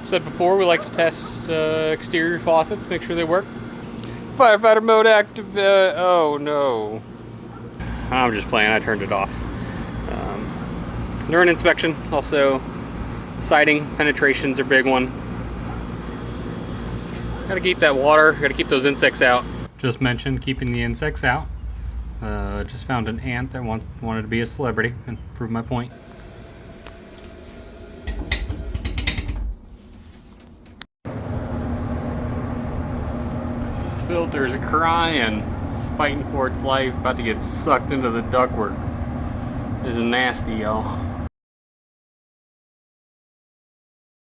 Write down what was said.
Said before, we like to test exterior faucets, make sure they work. Firefighter mode active. Oh no. I'm just playing, I turned it off. During inspection, also siding penetration's a big one. Gotta keep that water, gotta keep those insects out. Just mentioned keeping the insects out. Just found an ant that wanted to be a celebrity and prove my point. Filter's crying. It's fighting for its life, about to get sucked into the ductwork. This is nasty, y'all.